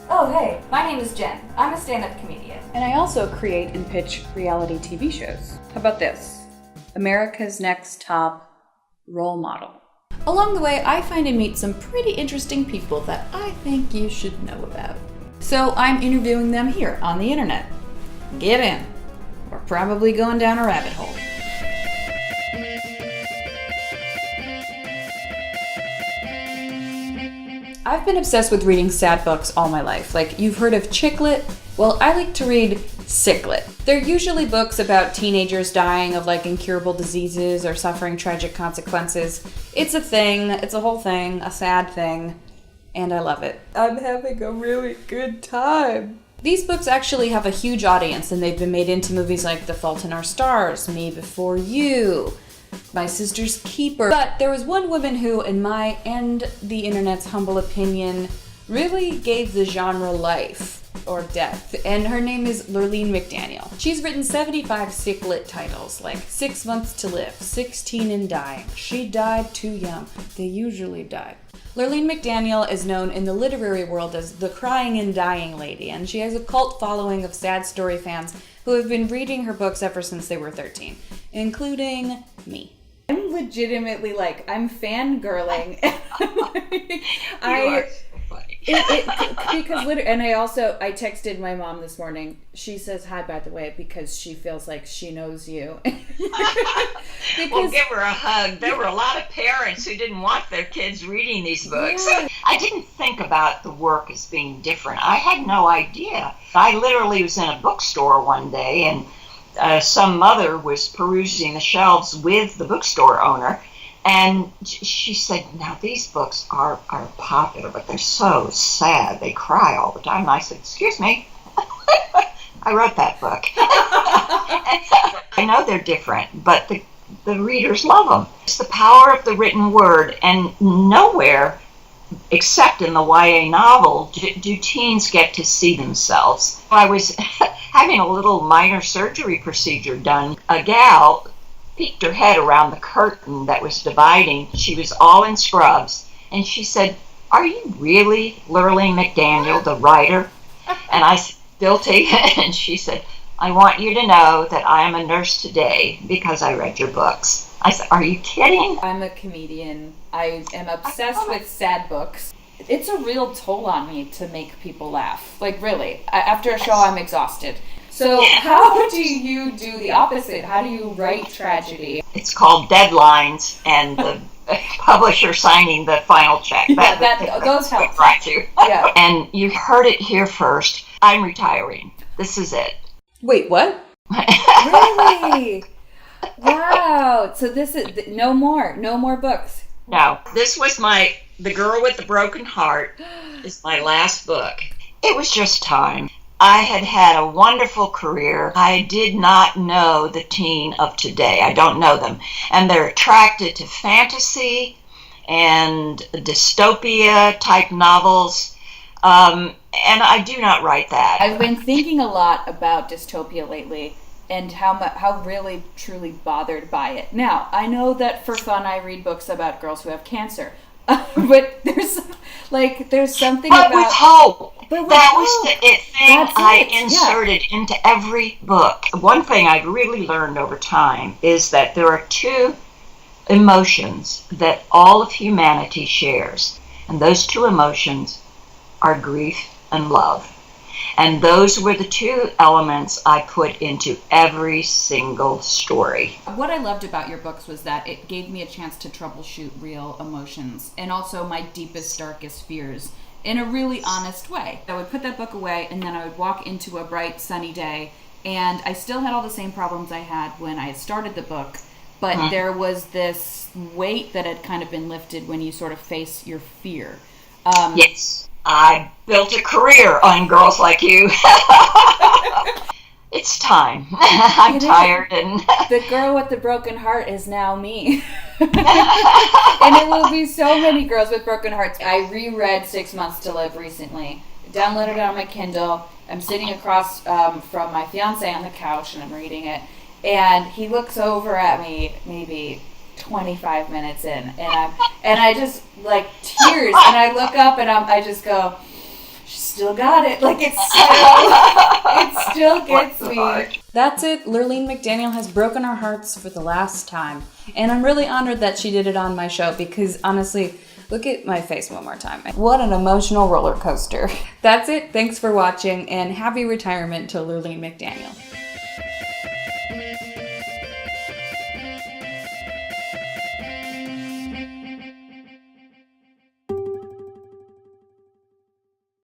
Oh, hey, my name is Jen. I'm a stand-up comedian. And I also create and pitch reality TV shows. How about this? America's Next Top Role Model. Along the way, I find and meet some pretty interesting people that I think you should know about. So I'm interviewing them here on the internet. Get in. We're probably going down a rabbit hole. I've been obsessed with reading sad books all my life. Like, you've heard of chick lit? Well, I like to read sick lit. They're usually books about teenagers dying of incurable diseases or suffering tragic consequences. It's a thing, it's a whole thing, a sad thing, and I love it. I'm having a really good time. These books actually have a huge audience, and they've been made into movies like The Fault in Our Stars, Me Before You, My Sister's Keeper. But there was one woman who, in my and the internet's humble opinion, really gave the genre life or death, and her name is Lurlene McDaniel. She's written 75 sick lit titles, like 6 Months to Live, 16 and Dying, She Died Too Young, They Usually Die. Lurlene McDaniel is known in the literary world as the crying and dying lady, and she has a cult following of sad story fans who have been reading her books ever since they were 13, including me. I'm legitimately I'm fangirling. Because literally, and I texted my mom this morning. She says hi, by the way, because she feels like she knows you. Well, give her a hug. There were a lot of parents who didn't want their kids reading these books. Yeah. I didn't think about the work as being different. I had no idea. I literally was in a bookstore one day, and some mother was perusing the shelves with the bookstore owner. And she said, now these books are popular, but they're so sad. They cry all the time. And I said, excuse me, I wrote that book. I know they're different, but the readers love them. It's the power of the written word, and nowhere except in the YA novel do teens get to see themselves. I was having a little minor surgery procedure done. A gal peeked her head around the curtain that was dividing. She was all in scrubs, and she said, "Are you really Lurlene McDaniel, the writer?" And I said, "Guilty." And she said, "I want you to know that I am a nurse today because I read your books." I said, "Are you kidding?" I'm a comedian. I am obsessed with sad books. It's a real toll on me to make people laugh. Really. After a show, I'm exhausted. So how do you do the opposite? How do you write tragedy? It's called deadlines and the publisher signing the final check. Those help. Right to. Yeah. And you heard it here first. I'm retiring. This is it. Wait, what? Really? Wow. So this is no more books. No. This was The Girl with the Broken Heart is my last book. It was just time. I had had a wonderful career. I did not know the teen of today. I don't know them. And they're attracted to fantasy and dystopia type novels. And I do not write that. I've been thinking a lot about dystopia lately and how really truly bothered by it. Now, I know that for fun I read books about girls who have cancer. But there's something but about... with hope. But that was the thing I inserted into every book. One thing I've really learned over time is that there are two emotions that all of humanity shares. And those two emotions are grief and love. And those were the two elements I put into every single story. What I loved about your books was that it gave me a chance to troubleshoot real emotions and also my deepest, darkest fears in a really honest way. I would put that book away, and then I would walk into a bright, sunny day, and I still had all the same problems I had when I had started the book, but there was this weight that had kind of been lifted when you sort of face your fear. Yes. I built a career on girls like you. It's time. I'm tired. And the girl with the broken heart is now me. And it will be so many girls with broken hearts. I reread 6 Months to Live recently. Downloaded it on my Kindle. I'm sitting across from my fiance on the couch, and I'm reading it. And he looks over at me maybe 25 minutes in, and I just tears, and I look up and I just go, still got it. Like, it still gets me. That's it. Lurlene McDaniel has broken our hearts for the last time. And I'm really honored that she did it on my show because, honestly, look at my face one more time. What an emotional roller coaster. That's it. Thanks for watching, and happy retirement to Lurlene McDaniel.